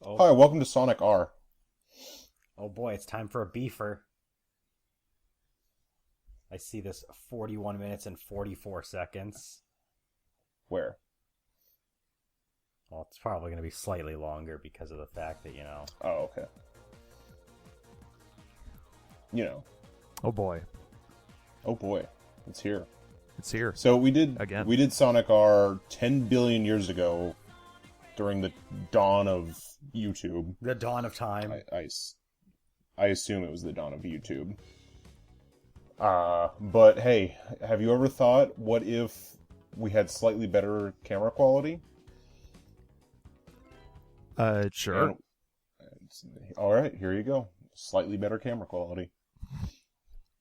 Oh, Hi, welcome to Sonic R. oh boy, it's time for a beefer. I see this 41 minutes and 44 seconds. Where? Well, it's probably going to be slightly longer because of the fact that, Oh, okay. You know. Oh boy, Oh boy, it's here. it's here So we did again. we did Sonic R 10 billion years ago during the dawn of YouTube. the dawn of time. I assume it was the dawn of YouTube. But hey, have you ever thought, what if we had slightly better camera quality? Sure. And all right, here you go. Slightly better camera quality.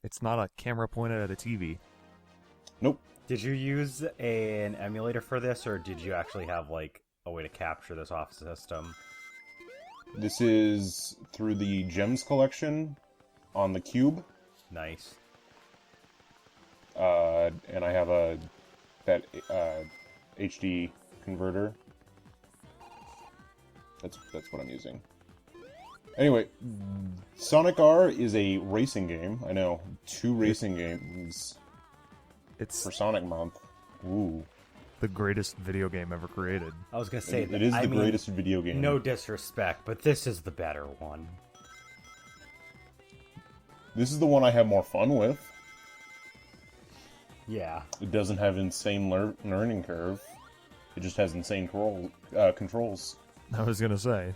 It's not a camera pointed at a TV. Nope. Did you use an emulator for this, or did you actually have, a way to capture this off system? This is through the Gems collection on the Cube. Nice. And I have that HD converter. That's what I'm using. Anyway, Sonic R is a racing game. I know, 2 racing games It's for Sonic Month. Ooh, the greatest video game ever created. I was going to say it is the greatest video game. No disrespect, but this is the better one. This is the one I have more fun with. Yeah. It doesn't have insane learning curve. It just has insane controls. I was gonna say,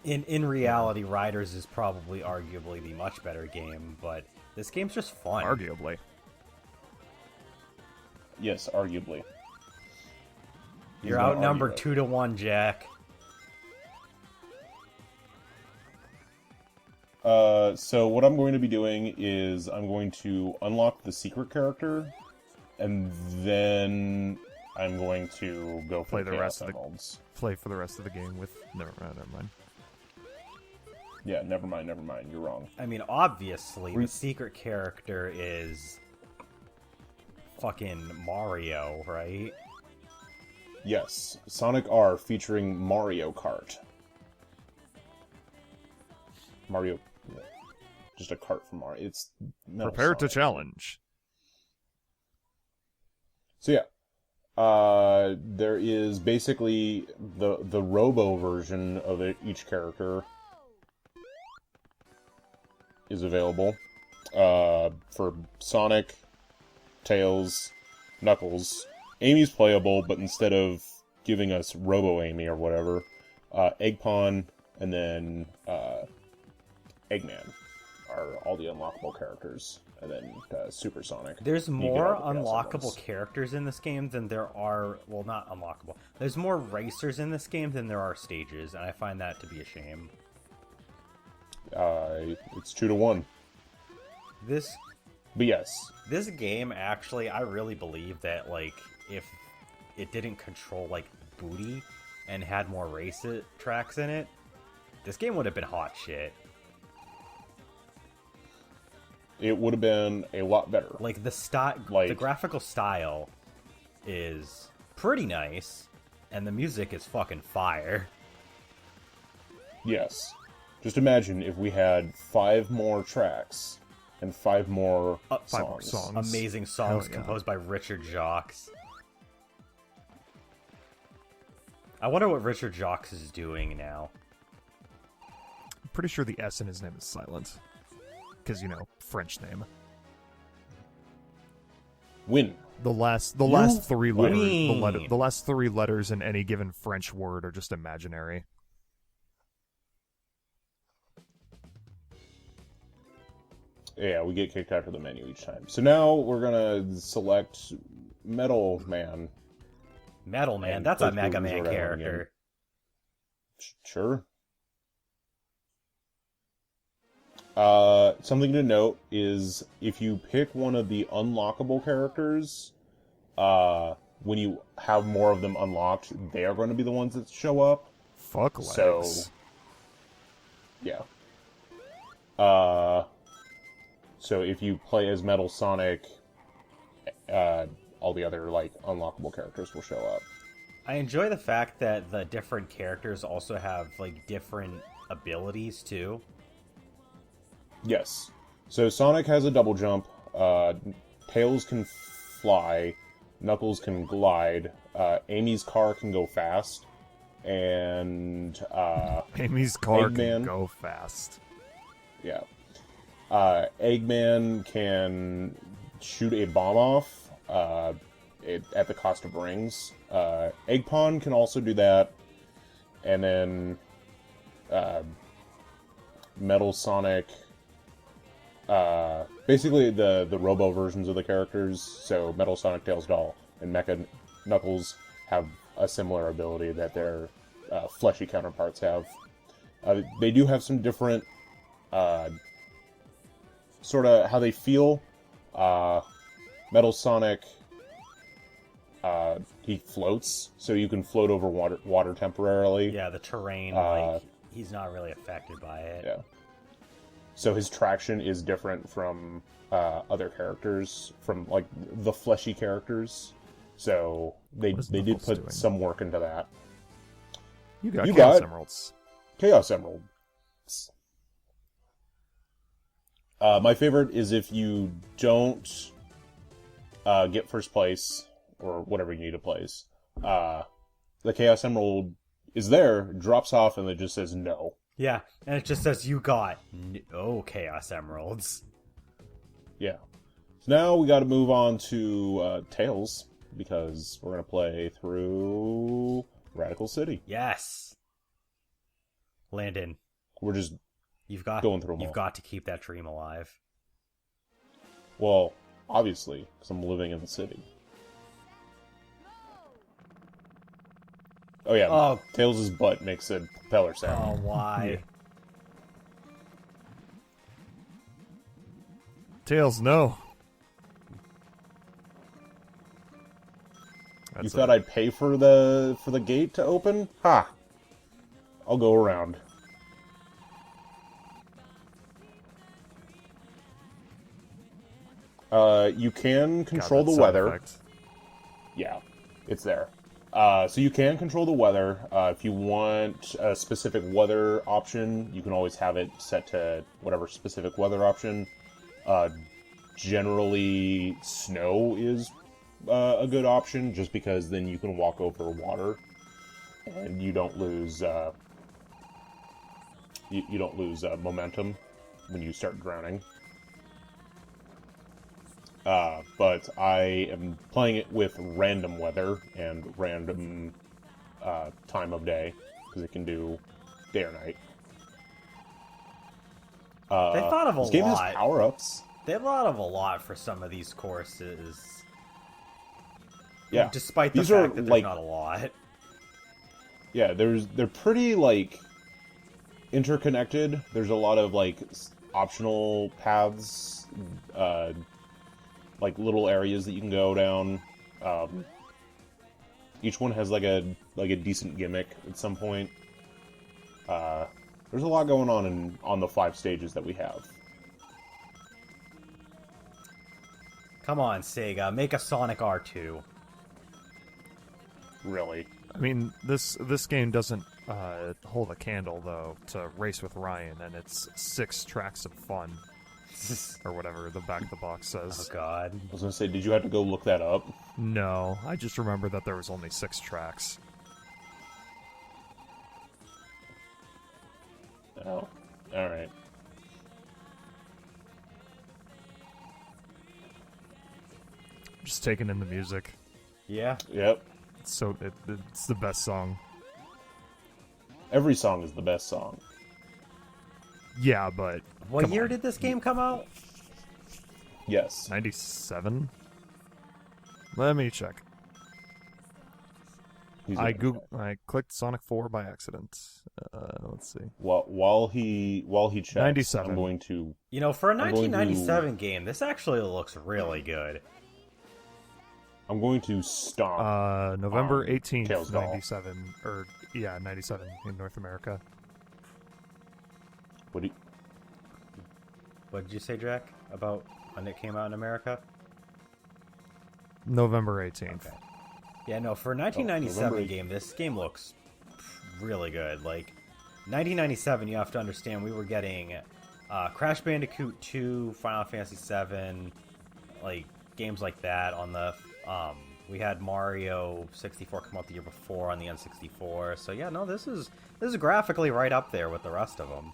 In reality, Riders is probably arguably the much better game, but this game's just fun. arguably. Yes, arguably. You're gonna outnumbered argue 2-1, Jack. So what I'm going to be doing is I'm going to unlock the secret character, and then I'm going to go for Play the Chaos rest of the- Emeralds. Play for the rest of the game with never mind. Yeah, never mind. You're wrong. I mean, obviously, the secret character is fucking Mario, right? Yes, Sonic R featuring Mario Kart. Mario, yeah, just a kart from Mario. It's Metal Prepare to Sonic. challenge. So yeah, there is basically the Robo version of each character is available for Sonic, Tails, Knuckles. Amy's playable, but instead of giving us Robo Amy or whatever, Eggpon and then Eggman are all the unlockable characters, and then Super Sonic. There's You get more all the Chaos unlockable Emeralds. characters in this game than there are... Well, not unlockable. There's more racers in this game than there are stages, and I find that to be a shame. It's 2-1. This But yes, This game, actually, I really believe that, if it didn't control, booty and had more tracks in it, this game would have been hot shit. it would have been a lot better. The graphical style is pretty nice, and the music is fucking fire. Yes. Just imagine if we had 5 more tracks and 5 more 5 more songs. songs. Amazing songs Hell yeah. composed by Richard Jacques. I wonder what Richard Jacques is doing now. I'm pretty sure the S in his name is silent, because French name. Win. The last 3 letters, win. the last 3 letters in any given French word are just imaginary. Yeah, we get kicked out of the menu each time. So now we're gonna select Metal Man. Metal Man, And that's a play Mega through Man Zordon character. again. Sure. Something to note is if you pick one of the unlockable characters, when you have more of them unlocked, they are going to be the ones that show up. Fuck legs. So, yeah. So if you play as Metal Sonic, all the other, unlockable characters will show up. I enjoy the fact that the different characters also have like different abilities too. Yes. So Sonic has a double jump. Tails can fly. Knuckles can glide. Amy's car can go fast. And Amy's car can Eggman. go fast. Yeah. Eggman can shoot a bomb off at the cost of rings. Eggpon can also do that. And then Metal Sonic... basically the Robo versions of the characters, so Metal Sonic, Tails Doll, and Mecha Knuckles have a similar ability that their fleshy counterparts have. They do have some different sort of how they feel. Metal Sonic, he floats, so you can float over water temporarily. Yeah, the terrain, like, he's not really affected by it. Yeah. So his traction is different from other characters, from like the fleshy characters. So they did put some work into that. You got Chaos Emeralds. Chaos Emeralds. My favorite is if you don't get first place, or whatever you need to place. The Chaos Emerald is there, drops off, and it just says no. Yeah, and it just says you got no Chaos Emeralds. Yeah. So now we got to move on to Tails, because we're going to play through Radical City. Yes. Landon, We're just going through them all. You've got to keep that dream alive. Well, obviously, because I'm living in the city. Oh yeah, Oh. Tails' butt makes a propeller Oh, sound. why? Tails, no. You thought I'd pay for the gate to open? Ha! I'll go around. You can control the weather. Effect. Yeah, it's there. So you can control the weather. If you want a specific weather option, you can always have it set to whatever specific weather option. Generally, snow is a good option, just because then you can walk over water, and you don't lose you don't lose momentum when you start drowning. But I am playing it with random weather and random time of day, because it can do day or night. They thought of a this game lot. has power-ups. They thought of a lot for some of these courses. Yeah, Despite the these fact are, that there's like, not a lot. Yeah, they're pretty like interconnected. There's a lot of like optional paths, like little areas that you can go down. Each one has like a decent gimmick at some point. There's a lot going on the 5 stages that we have. Come on, Sega, make a Sonic R2. Really. I mean, this game doesn't hold a candle, though, to Race with Ryan, and it's 6 tracks of fun. Or whatever the back of the box says. Oh, God. I was gonna say, did you have to go look that up? No, I just remember that there was only 6 tracks. Oh, alright. Just taking in the music. Yeah. Yep. It's the best song. Every song is the best song. Yeah, but What year did this game come out? Yes. 97? Let me check. I clicked Sonic 4 by accident. Let's see. While he checks, 97. I'm going to... You know, for a I'm going 1997 game, this actually looks really good. I'm going to stomp. November 18th, Tails Doll. 97. Or, yeah, 97 in North America. What What did you say, Jack, about when it came out in America? November 18th. Okay. Yeah, no, for a 1997 November game, this game looks really good. Like, 1997, you have to understand, we were getting Crash Bandicoot 2, Final Fantasy 7, like, games like that on the... we had Mario 64 come out the year before on the N64. So yeah, no, this is graphically right up there with the rest of them.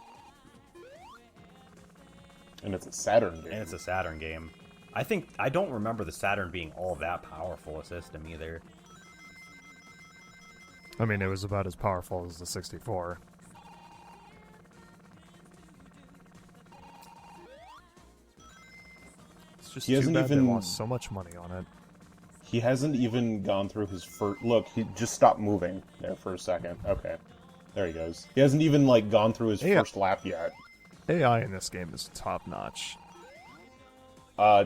And it's a Saturn game. And it's a Saturn game. I don't remember the Saturn being all that powerful a system either. I mean, it was about as powerful as the 64. It's just too bad they lost so much money on it. He hasn't even gone through his first... Look, he just stopped moving there for a second. Okay. There he goes. He hasn't even, like, gone through his first lap yet. AI in this game is top-notch.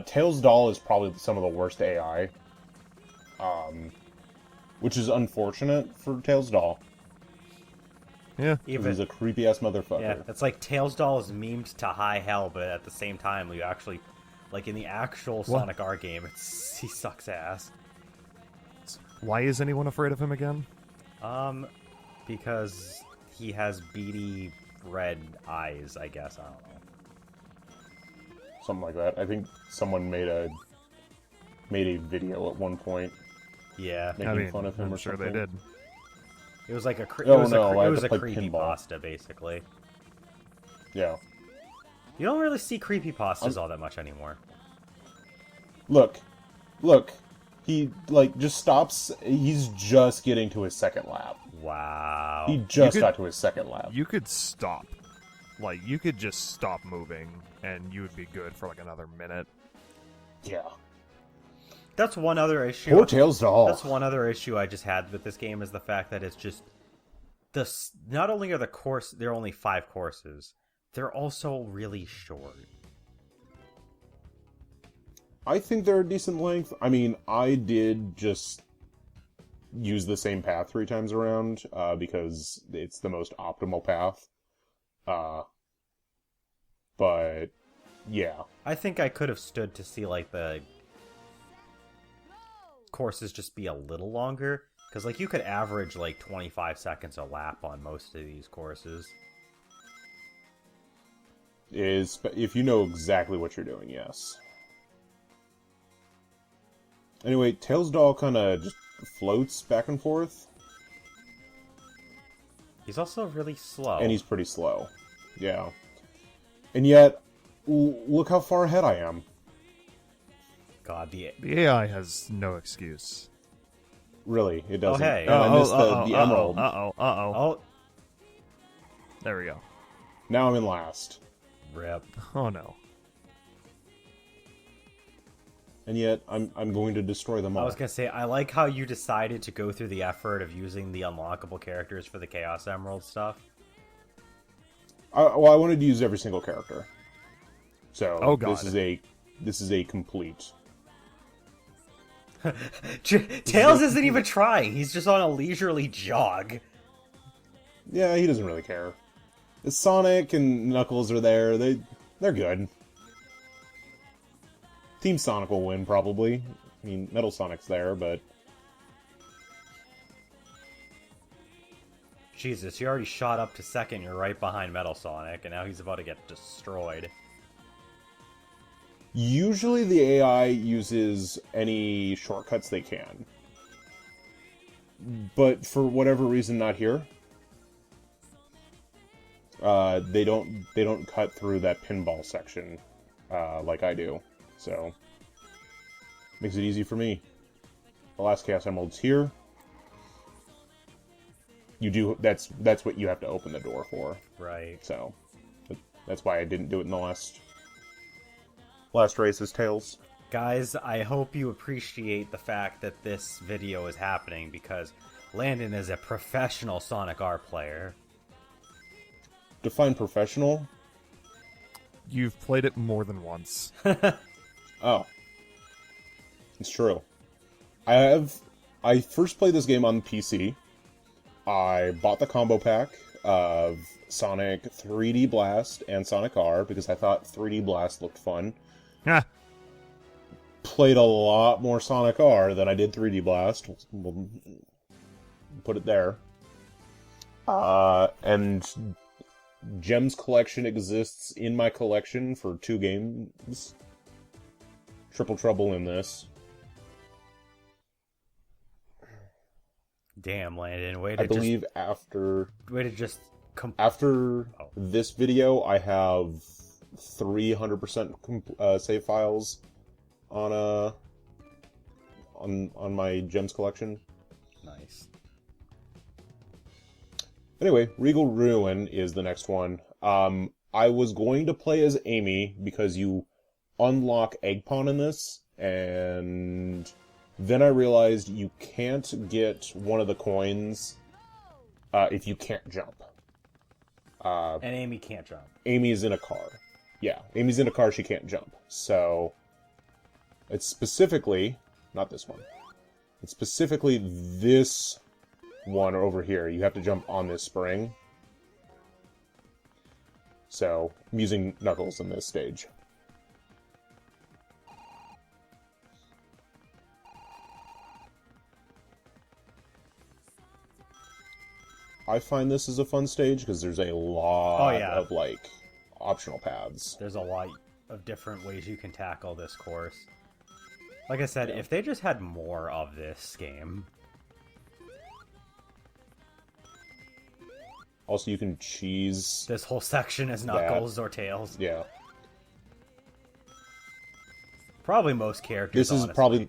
Tails Doll is probably some of the worst AI. Which is unfortunate for Tails Doll. Yeah. He's a creepy-ass motherfucker. Yeah, it's like Tails Doll is memed to high hell, but at the same time, we actually... Like, in the actual Sonic R game, he sucks ass. Why is anyone afraid of him again? Because he has beady red eyes, I guess. I don't know. Something like that. I think someone made a video at one point. Yeah. Making fun of him I'm or sure something. they did. It was like a it was a creepypasta, basically. Yeah. You don't really see creepypastas all that much anymore. Look. He, like, just stops. He's just getting to his second lap. Wow. He just got to his second lap. You could stop. Like, you could just stop moving, and you would be good for, like, another minute. Yeah. That's one other issue. Poor Tails Doll. That's one other issue I just had with this game, is the fact that it's just... Not only are there are only 5 courses, they're also really short. I think they're a decent length. I mean, I did just use the same path 3 times around, because it's the most optimal path. But, yeah. I think I could have stood to see, like, the courses just be a little longer. Because, like, you could average, like, 25 seconds a lap on most of these courses. If you know exactly what you're doing, yes. Anyway, Tails Doll kind of just floats back and forth. He's also really slow. And he's pretty slow. Yeah. And yet, look how far ahead I am. God, the AI has no excuse. Really, it doesn't. Oh, hey. And I missed the emerald. Oh. There we go. Now I'm in last. Rip. Oh, no. And yet, I'm going to destroy them all. I was going to say, I like how you decided to go through the effort of using the unlockable characters for the Chaos Emerald stuff. I wanted to use every single character. So, oh, God. This is a complete... Tails isn't even trying. He's just on a leisurely jog. Yeah, he doesn't really care. Sonic and Knuckles are there. They're good. Team Sonic will win, probably. I mean, Metal Sonic's there, but... Jesus, you already shot up to second. You're right behind Metal Sonic, and now he's about to get destroyed. Usually the AI uses any shortcuts they can. But for whatever reason, not here. They don't cut through that pinball section like I do. So makes it easy for me. The last Chaos Emerald's here. That's what you have to open the door for. Right. So that's why I didn't do it in the last race as Tails. Guys, I hope you appreciate the fact that this video is happening, because Landon is a professional Sonic R player. Define professional? You've played it more than once. Oh. It's true. I first played this game on PC. I bought the combo pack of Sonic 3D Blast and Sonic R because I thought 3D Blast looked fun. played a lot more Sonic R than I did 3D Blast. We'll put it there. And Gems Collection exists in my collection for 2 games. Triple Trouble in this. Damn, Landon, way I to believe after just this video, I have 300% save files on my Gems Collection. Nice. Anyway, Regal Ruin is the next one. I was going to play as Amy because you unlock Egg Pawn in this, and then I realized you can't get one of the coins if you can't jump. And Amy can't jump. Amy's in a car. Yeah, Amy's in a car, she can't jump. So, it's specifically, not this one, it's specifically this one over here. You have to jump on this spring. So, I'm using Knuckles in this stage. I find this is a fun stage because there's a lot of, like, optional paths. There's a lot of different ways you can tackle this course. Like I said, if they just had more of this game. Also, you can cheese this whole section as Knuckles or Tails. Yeah. Probably most characters, This is honestly. probably...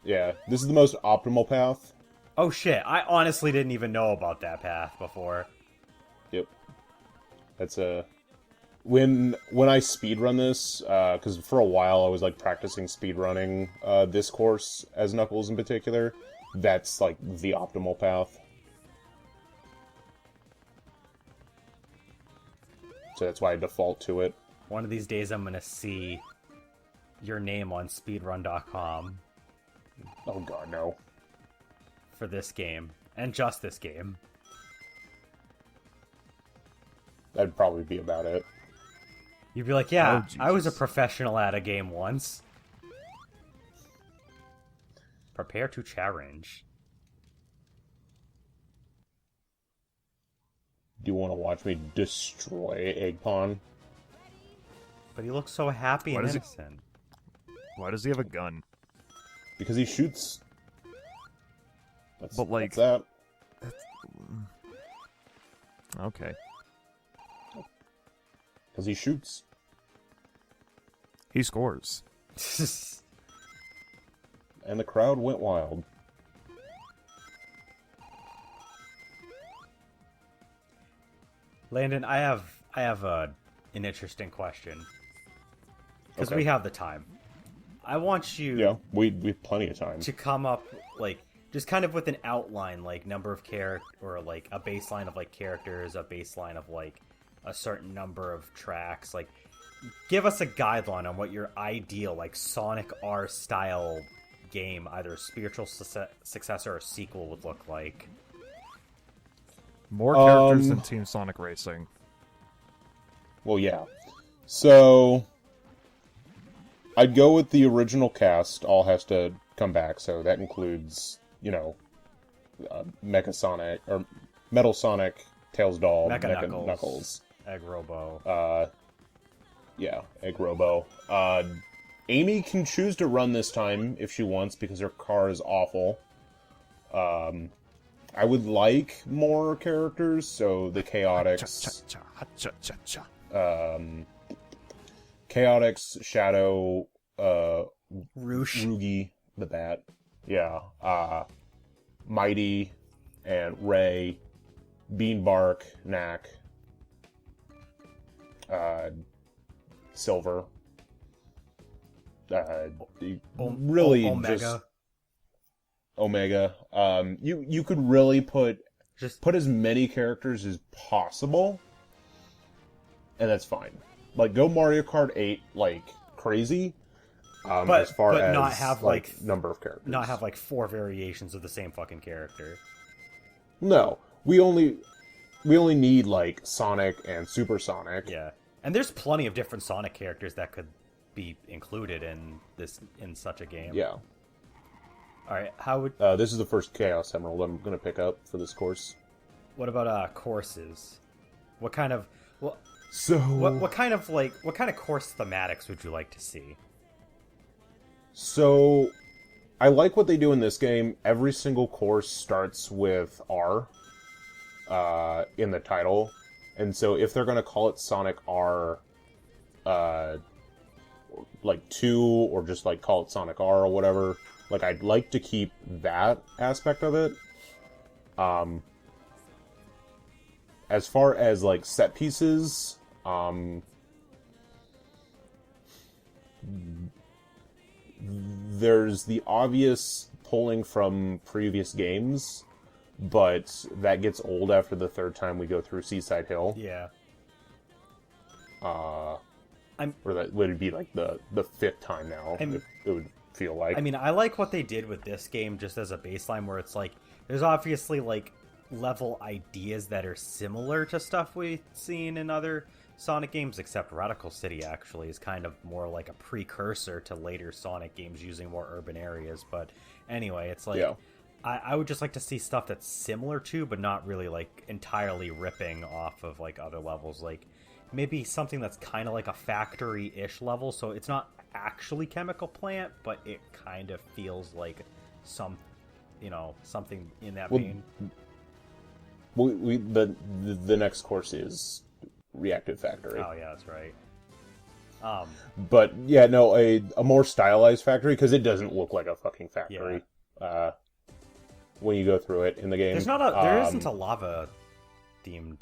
Yeah, this is the most optimal path. Oh shit, I honestly didn't even know about that path before. Yep. That's a... When I speedrun this, because for a while I was, like, practicing speedrunning this course as Knuckles in particular, that's, like, the optimal path. So that's why I default to it. One of these days I'm gonna see your name on speedrun.com Oh god, no. for this game. And just this game. That'd probably be about it. You'd be like, yeah, Oh, I was a Jesus. professional at a game once. Prepare to challenge. Do you want to watch me destroy Egg Pawn? But he looks so happy Why and does he- innocent. Why does he have a gun? Because he shoots. But, like- That's that. Okay. Because he shoots. He scores. And the crowd went wild. Landon, I have an interesting question. Because Okay. we have the time. I want you Yeah, we have plenty of time. to come up, like, just kind of with an outline, like, number of or, like, a baseline of, like, characters, a baseline of, like, a certain number of tracks. Like, give us a guideline on what your ideal, like, Sonic R-style game, either a spiritual successor or sequel, would look like. More characters than Team Sonic Racing. Well, yeah. So, I'd go with the original cast. All has to come back, so that includes, you know, Mecha Sonic, or Metal Sonic, Tails Doll, Mecha Mecha Knuckles. Egg Robo. Yeah, Egg Robo. Amy can choose to run this time if she wants, because her car is awful. I would like more characters, so the Chaotix... Cha-cha-cha. Chaotix, Shadow, Roosh. Rugi, the Bat. Yeah. Mighty, and Ray, Beanbark, Knack, Silver. Really Omega. just... Omega. You could really put as many characters as possible, and that's fine. Like, go Mario Kart 8 like crazy. As far but as not have like number of characters. Not have like 4 variations of the same fucking character. No, we only need like Sonic and Super Sonic. Yeah, and there's plenty of different Sonic characters that could be included in such a game. Yeah. All right. How would This is the first Chaos Emerald I'm going to pick up for this course. what about courses? What kind of So what kind of course thematics would you like to see? So, I like what they do in this game. Every single course starts with R in the title. And so if they're going to call it Sonic R, like 2, or just like call it Sonic R or whatever, like I'd like to keep that aspect of it. As far as like set pieces, there's the obvious pulling from previous games, but that gets old after the third time we go through Seaside Hill. Yeah. Or that would be like the fifth time now. It would feel like. I mean, I like what they did with this game just as a baseline, where it's like there's obviously like level ideas that are similar to stuff we've seen in other Sonic games, except Radical City actually is kind of more like a precursor to later Sonic games using more urban areas. But anyway, it's like I would just like to see stuff that's similar to, but not really like entirely ripping off of like other levels. Like maybe something that's kind of like a factory-ish level, so it's not actually Chemical Plant, but it kind of feels like something in that vein. The next course is Reactive Factory. Oh yeah, that's right. But yeah, no, a more stylized factory, because it doesn't look like a fucking factory when you go through it in the game. There isn't a lava themed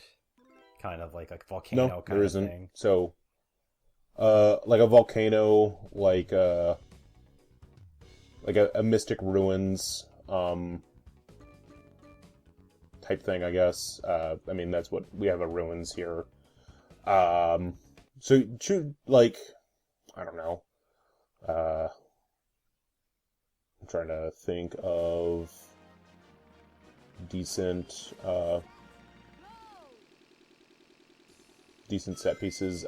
kind of like a volcano kind of thing. So like a volcano, like a Mystic Ruins type thing, I guess. I mean, that's what we have, a ruins here. So like, I don't know. I'm trying to think of decent set pieces.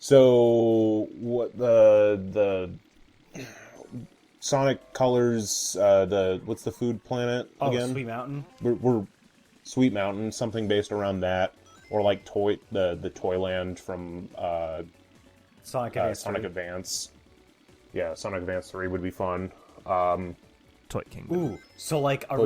So what the Sonic Colors, what's the food planet again? Sweet Mountain. We're Sweet Mountain, something based around that, or like the Toyland from Sonic Advance. Yeah, Sonic Advance 3 would be fun. Toy Kingdom. Ooh, so like a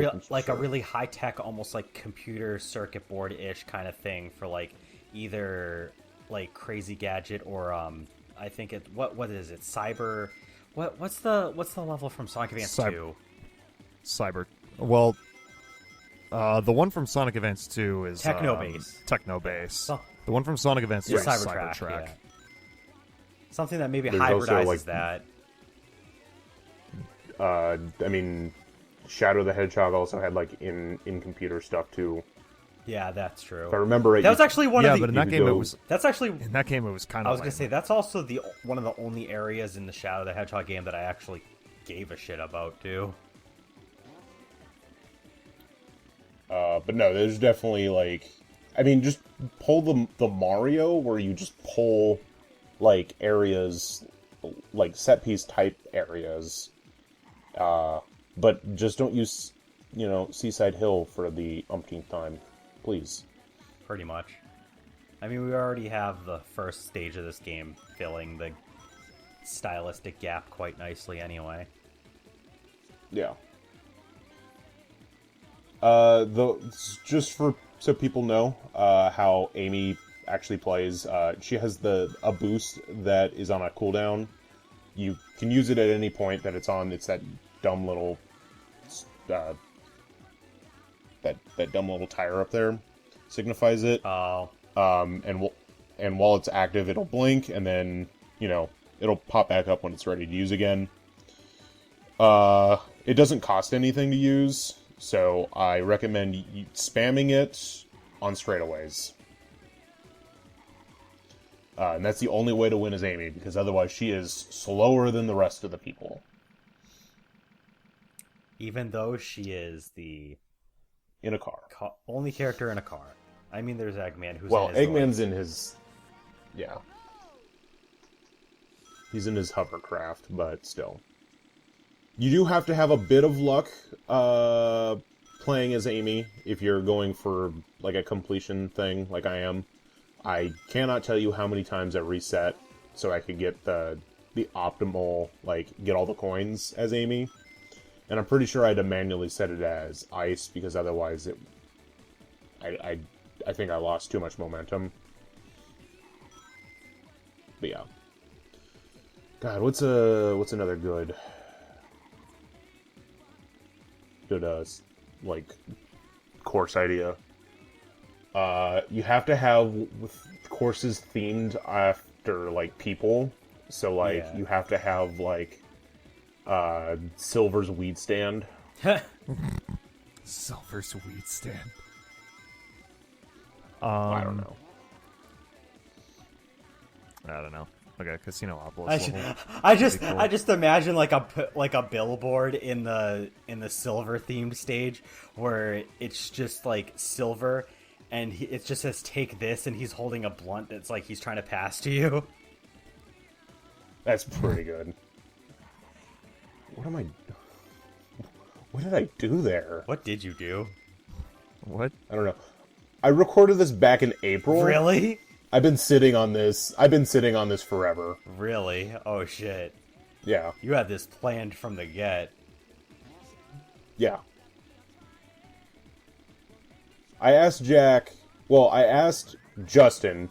really high tech, almost like computer circuit board ish kind of thing for like either like Crazy Gadget or I think what is it? Cyber. What's the level from Sonic Advance 2? Cyber. Well, the one from Sonic Advance 2 is Technobase. Technobase. The one from Sonic Advance 3 is Cybertrack. Yeah. Something that maybe There's hybridizes also, that. I mean, Shadow the Hedgehog also had like in computer stuff too. Yeah, that's true. If I remember right, that was actually one of the. But in that game, it was. That's actually. In that game, it was kind of. I was gonna say that's also one of the only areas in the Shadow the Hedgehog game that I actually gave a shit about too. But no, there's definitely like, I mean, just pull the Mario where you just pull like areas, like set piece type areas, but just don't use Seaside Hill for the umpteenth time, please. Pretty much. I mean, we already have the first stage of this game filling the stylistic gap quite nicely anyway. Yeah. Just so people know how Amy actually plays, she has a boost that is on a cooldown. You can use it at any point that it's on. It's that dumb little that dumb little tire up there signifies it. Oh. And while it's active, it'll blink, and then it'll pop back up when it's ready to use again. It doesn't cost anything to use, so I recommend spamming it on straightaways. And that's the only way to win as Amy, because otherwise she is slower than the rest of the people. Even though she is the... In a car. Only character in a car. I mean, there's Eggman, who's Well, in his Eggman's in his... Yeah. He's in his hovercraft, but still. You do have to have a bit of luck playing as Amy if you're going for like a completion thing, like I am. I cannot tell you how many times I reset so I could get the optimal, like, get all the coins as Amy. And I'm pretty sure I had to manually set it as ice, because otherwise I think I lost too much momentum. But yeah. God, what's another good like course idea? You have to have courses themed after like people. So like you have to have like Silver's weed stand. Silver's weed stand. I don't know. I don't know. Okay, Casino Obelisk. I just imagine like a billboard in the silver themed stage where it's just like silver, and it just says "take this," and he's holding a blunt that's like he's trying to pass to you. That's pretty good. What did I do there? What did you do? What? I don't know. I recorded this back in April. Really? I've been sitting on this forever. Really? Oh shit. Yeah. You had this planned from the get. Yeah. I asked Justin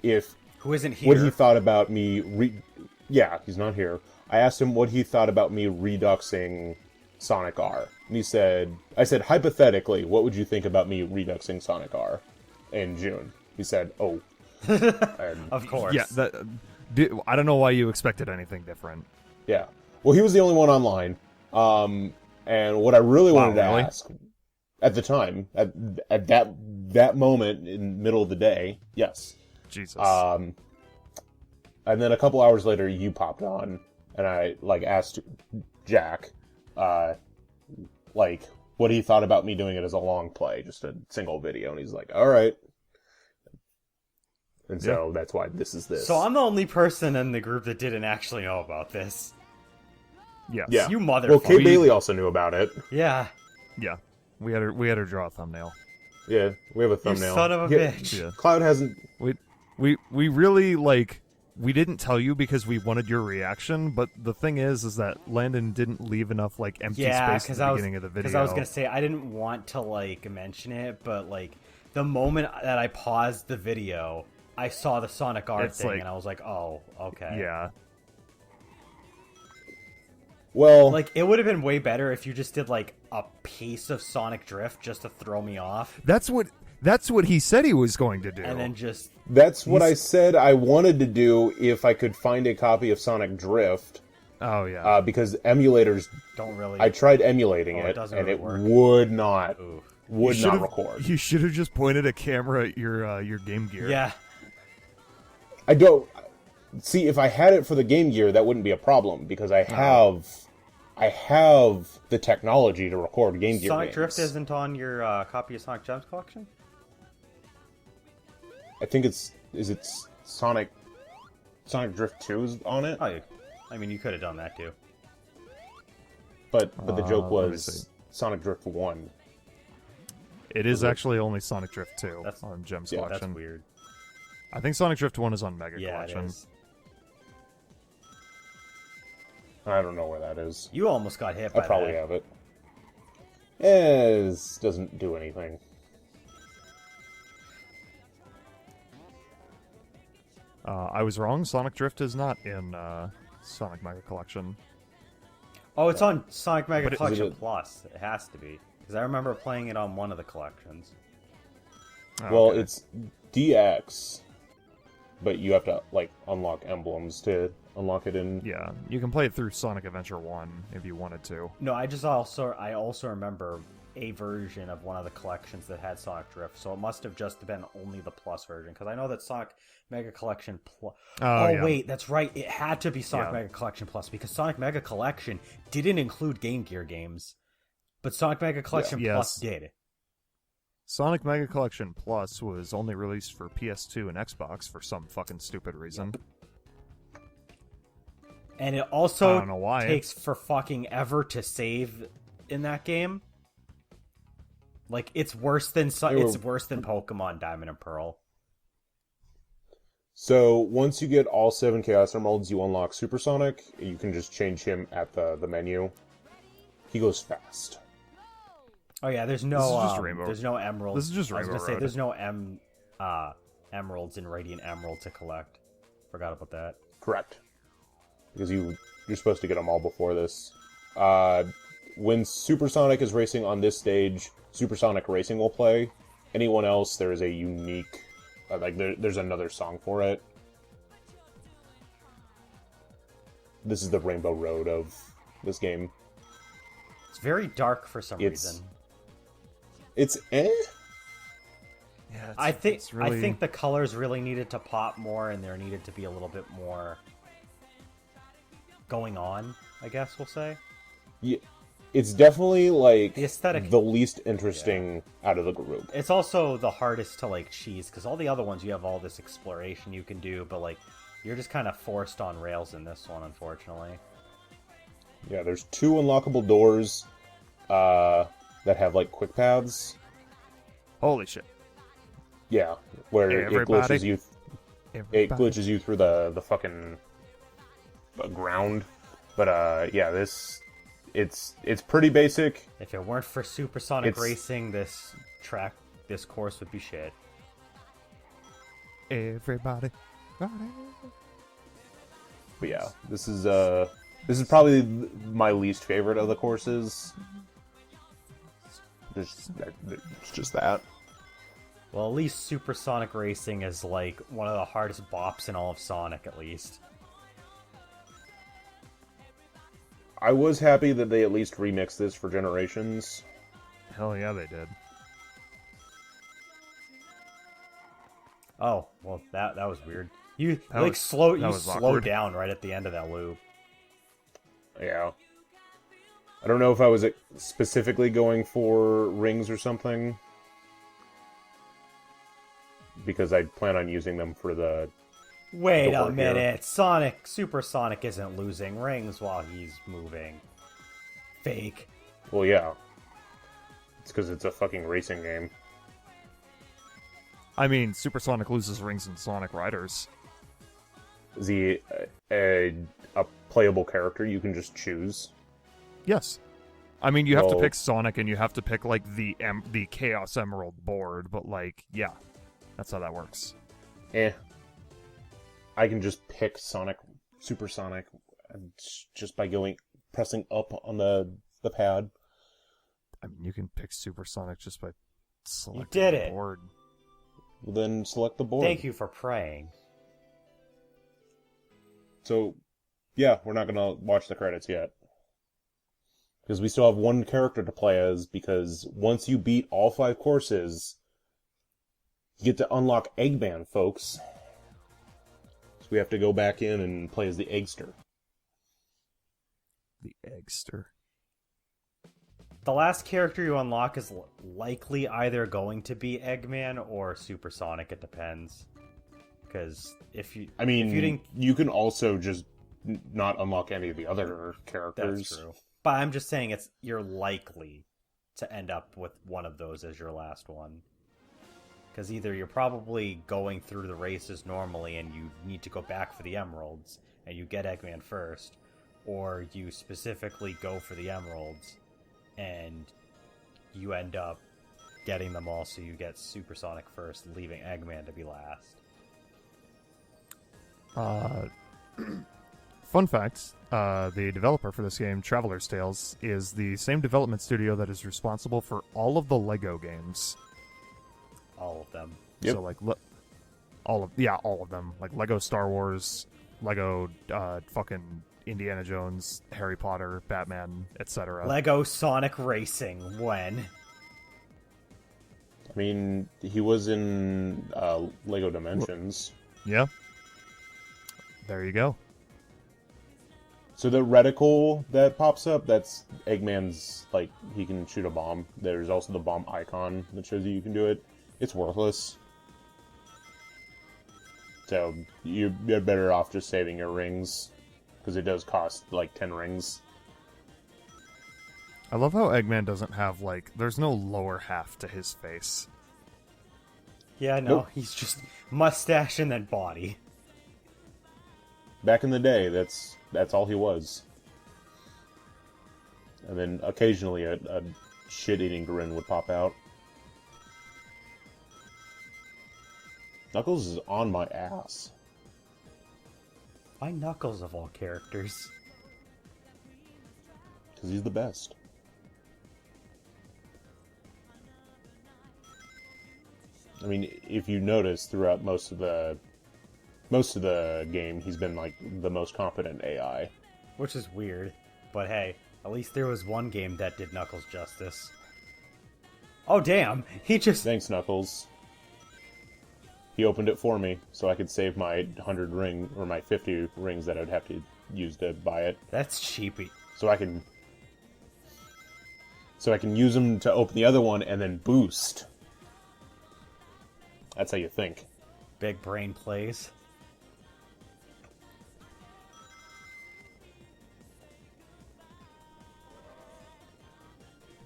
if Who isn't here? what he thought about me yeah, he's not here. I asked him what he thought about me reduxing Sonic R. And I said, hypothetically, what would you think about me reduxing Sonic R in June? He said, oh. And, Of course. Yeah, I don't know why you expected anything different. yeah. Well, he was the only one online. And what I really wanted to ask at the time, at that moment in the middle of the day, yes. Jesus. And then a couple hours later, you popped on, and I asked Jack, what he thought about me doing it as a long play, just a single video, and he's like, "All right." And so that's why this is this. So I'm the only person in the group that didn't actually know about this. Yes. Yeah. You motherfucker. Well, Kay Bailey also knew about it. Yeah. Yeah. We had her draw a thumbnail. Yeah, we have a You thumbnail. son of a bitch. Yeah. Cloud hasn't. We really we didn't tell you because we wanted your reaction, but the thing is that Landon didn't leave enough empty space at the beginning of the video. Because I was gonna say I didn't want to mention it, but the moment that I paused the video, I saw the Sonic R thing, and I was like, oh, okay. Yeah. Well, it would have been way better if you just did a piece of Sonic Drift just to throw me off, That's what he said he was going to do. and then just that's what I said I wanted to do if I could find a copy of Sonic Drift. Oh yeah. Because emulators don't really. I tried emulating it it, doesn't and really it work. would not Ooh. not record. You should have just pointed a camera at your Game Gear. Yeah. I don't see if I had it for the Game Gear, that wouldn't be a problem because I have the technology to record Game Gear Sonic games. Drift isn't on your copy of Sonic Gems collection? I think is it Sonic Drift 2 is on it? Oh, I mean, you could have done that too. But the joke let me was see. Sonic Drift 1. It is actually only Sonic Drift 2 That's- on Gems yeah, Collection. That's weird. I think Sonic Drift 1 is on Mega Yeah, Collection. it is. I don't know where that is. You almost got hit I by probably that. have it. This doesn't do anything. I was wrong. Sonic Drift is not in Sonic Mega Collection. Oh, it's on Sonic Mega But it- Collection Is it- Plus. It has to be. Because I remember playing it on one of the collections. Oh, Well, okay. it's DX, but you have to unlock emblems to unlock it in. Yeah, you can play it through Sonic Adventure 1 if you wanted to. No, I also remember a version of one of the collections that had Sonic Drift, so it must have just been only the Plus version. Because I know that Sonic Mega Collection Plus. Oh, yeah. wait, that's right. It had to be Sonic Yeah. Mega Collection Plus because Sonic Mega Collection didn't include Game Gear games, but Sonic Mega Collection Yeah. Plus Yes. did. Sonic Mega Collection Plus was only released for PS2 and Xbox for some fucking stupid reason. And it I also don't know why. takes for fucking ever to save in that game. Like, it's worse than Pokemon Diamond and Pearl. So once you get all 7 Chaos Emeralds, you unlock Supersonic. You can just change him at the menu. He goes fast. Oh yeah, This is just Rainbow. there's no emeralds. This is just I was Rainbow gonna say Road. there's no emeralds in Radiant Emerald to collect. Forgot about that. Correct. Because you're supposed to get them all before this. When Supersonic is racing on this stage, Supersonic Racing will play. Anyone else, there is a unique... there's another song for it. This is the Rainbow Road of this game. It's very dark for some reason. It's eh? Yeah, I think it's really... I think the colors really needed to pop more, and there needed to be a little bit more going on, I guess we'll say. Yeah, it's definitely like The aesthetic, the least interesting out of the group. it's also the hardest to like cheese, because all the other ones you have all this exploration you can do, but like you're just kind of forced on rails in this one, unfortunately. Yeah, there's 2 unlockable doors that have like quick paths. Holy shit. Yeah, where it Everybody. glitches you. It glitches you through the fucking ground. But yeah, it's pretty basic. If it weren't for Supersonic It's- Racing, this course would be shit. Everybody. But yeah, this is probably my least favorite of the courses. It's just that. Well, at least Supersonic Racing is like one of the hardest bops in all of Sonic, at least. I was happy that they at least remixed this for Generations. Hell yeah, they did. Oh, well, that was weird. You That like was- slow that was slow awkward. down right at the end of that loop. Yeah. I don't know if I was specifically going for rings or something. Because I plan on using them for the... Wait Don't a work here. minute. Supersonic isn't losing rings while he's moving. Fake. Well, yeah. It's because it's a fucking racing game. I mean, Supersonic loses rings in Sonic Riders. Is he a playable character you can just choose? Yes. I mean, you have to Well- pick Sonic and you have to pick, like, the Chaos Emerald board, but, like, yeah. That's how that works. Eh. I can just pick Supersonic, just by pressing up on the pad. I mean, you can pick Supersonic just by selecting did the it. board. Then select the board. Thank you for praying. So, yeah, we're not gonna watch the credits yet. Because we still have one character to play as, because once you beat all 5 courses, you get to unlock Eggman, folks. So we have to go back in and play as the Eggster. The Eggster. The last character you unlock is likely either going to be Eggman or Supersonic. It depends. Because if you didn't, you can also just not unlock any of the other characters. that's true. But I'm just saying you're likely to end up with one of those as your last one. Because either you're probably going through the races normally and you need to go back for the emeralds and you get Eggman first, or you specifically go for the emeralds and you end up getting them all, so you get Supersonic first, leaving Eggman to be last. Fun fact, the developer for this game, Traveler's Tales, is the same development studio that is responsible for all of the Lego games. All of them. Yep. So, like, all of them. Like, Lego Star Wars, Lego, fucking Indiana Jones, Harry Potter, Batman, etc. Lego Sonic Racing, when? I mean, he was in Lego Dimensions. Yeah. There you go. So the reticle that pops up, that's Eggman's, like, he can shoot a bomb. There's also the bomb icon that shows you can do it. It's worthless. So you're better off just saving your rings. because it does cost like 10 rings. I love how Eggman doesn't have, like, there's no lower half to his face. Yeah, no, Nope. he's just mustache and then body. Back in the day, that's all he was. And then occasionally a shit-eating grin would pop out. Knuckles is on my ass. Why Knuckles of all characters? Because he's the best. I mean, if you notice throughout most of the game, he's been like the most competent AI. Which is weird, but hey, at least there was one game that did Knuckles justice. Oh damn, he just... Thanks, Knuckles. He opened it for me, so I could save my 100 ring, or my 50 rings that I'd have to use to buy it. That's cheapy. So I can use them to open the other one and then boost. That's how you think. Big brain plays.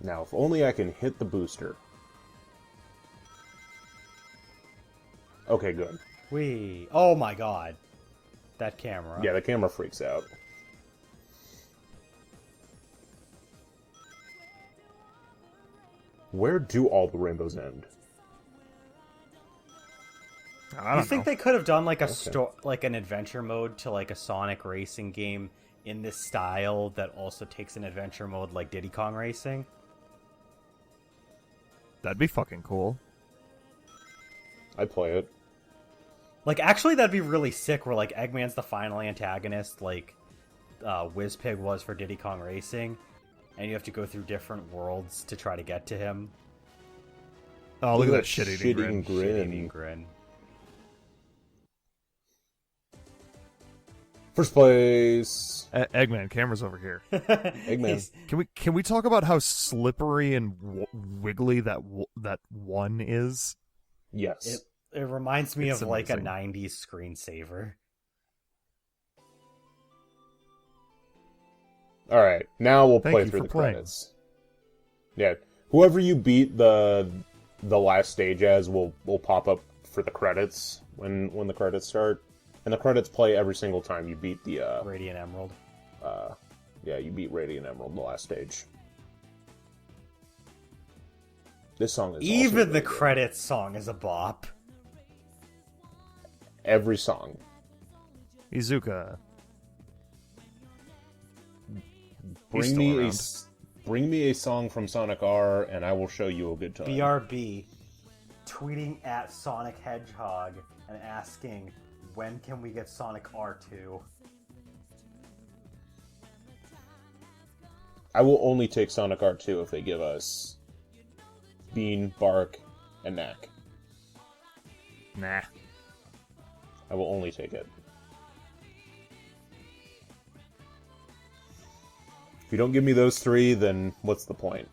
Now, if only I can hit the booster. Okay, good. Wee. Oh my god. That camera. Yeah, the camera freaks out. Where do all the rainbows end? I You don't think know. they could have done like a like an adventure mode to like a Sonic racing game in this style that also takes an adventure mode like Diddy Kong Racing? That'd be fucking cool. I'd play it. Like, actually, that'd be really sick, where, like, Eggman's the final antagonist, like, Wizpig was for Diddy Kong Racing, and you have to go through different worlds to try to get to him. Oh, look at that shit-eating grin. Shit-eating grin. First place. Eggman, camera's over here. Eggman. He's- Can we talk about how slippery and wiggly that one is? Yes. It reminds me It's of, like, a amazing. 90s screensaver. Alright, now we'll Thank play you through for the playing. credits. Yeah. Whoever you beat the last stage as will pop up for the credits when the credits start. And the credits play every single time you beat the Radiant Emerald. you beat Radiant Emerald the last stage. This song is also Even really the good. credits song is a bop. Every song. Izuka. Bring still me around. bring me a song from Sonic R, and I will show you a good time. BRB tweeting at Sonic Hedgehog and asking, when can we get Sonic R2? I will only take Sonic R2 if they give us Bean, Bark, and Knack. Nah. I will only take it. If you don't give me those three, then what's the point?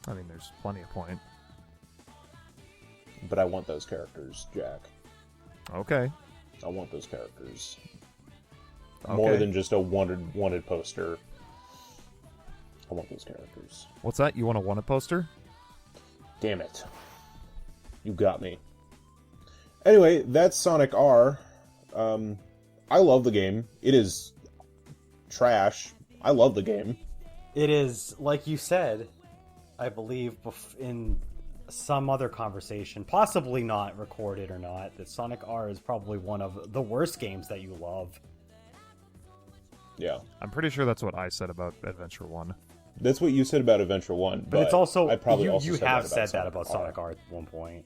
I mean, there's plenty of point. But I want those characters, Jack. Okay. I want those characters. Okay. More than just a wanted poster. I want those characters. What's that? You want a wanted poster? Damn it. You got me. Anyway, that's Sonic R. I love the game. It is trash. I love the game. It is, like you said, I believe in some other conversation, possibly not recorded or not, that Sonic R is probably one of the worst games that you love. Yeah. I'm pretty sure that's what I said about Adventure 1. That's what you said about Adventure 1. But it's also, I probably you also have that said that Sonic about R. Sonic R at one point.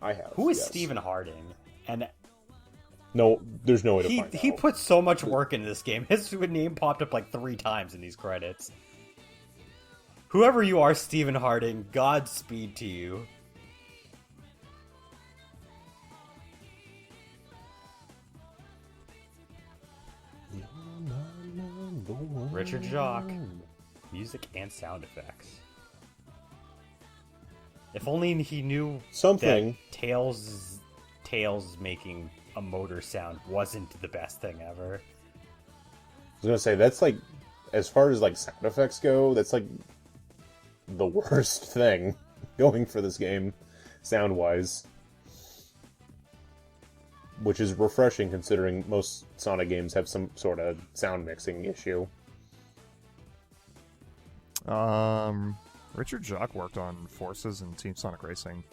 I have. Who is yes. Stephen Harding? And No, there's no way to find he out. put so much work into this game. His name popped up like 3 times in these credits. Whoever you are, Stephen Harding, Godspeed to you. Richard Jacques. Music and sound effects. If only he knew Something. that Tails is making a motor sound wasn't the best thing ever. I was gonna say, that's like, as far as like sound effects go, that's like the worst thing going for this game, sound-wise. Which is refreshing considering most Sonic games have some sort of sound mixing issue. Richard Jacques worked on Forces and Team Sonic Racing.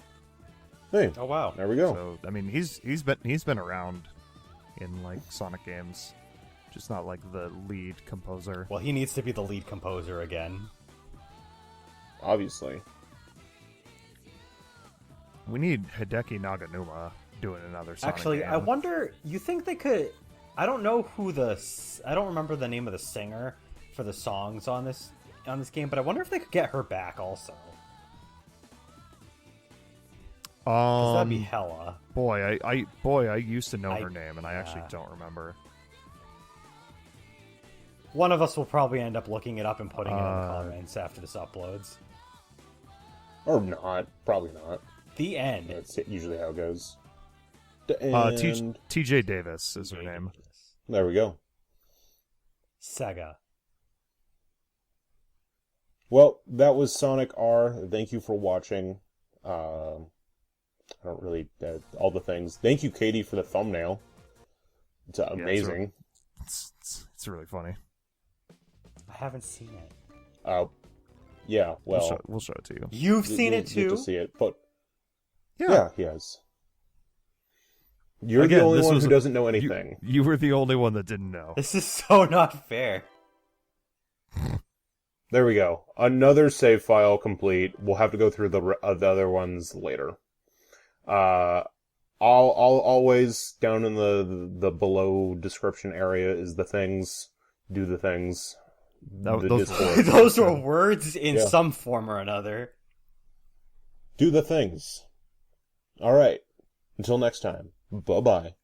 Hey, Oh wow. there we go. So I mean, he's been around in like Sonic games, just not like the lead composer. Well, he needs to be the lead composer again. Obviously. We need Hideki Naganuma doing another Sonic Actually, game. I wonder. You think they could? I don't know who I don't remember the name of the singer for the songs on this game, but I wonder if they could get her back also. 'Cause that'd be hella. Boy, I used to know I- her name, and I actually yeah. don't remember. One of us will probably end up looking it up and putting it in the comments after this uploads. Or not. Probably not. The end. That's usually how it goes. TJ Davis is her name. There we go. Sega. Well, that was Sonic R. Thank you for watching. I don't really... all the things. Thank you, Katie, for the thumbnail. It's amazing. It's really funny. I haven't seen it. Yeah, well... We'll show it to you. You've seen it You'll too? get to see it, but... Yeah. Yeah, he has. You're Again, the only this one was who doesn't know anything. You were the only one that didn't know. This is so not fair. There we go. Another save file complete. We'll have to go through the other ones later. I'll always down in the below description area is the things. Do the things. Those Those were words in Yeah. some form or another. Do the things. All right. Until next time. Bye-bye.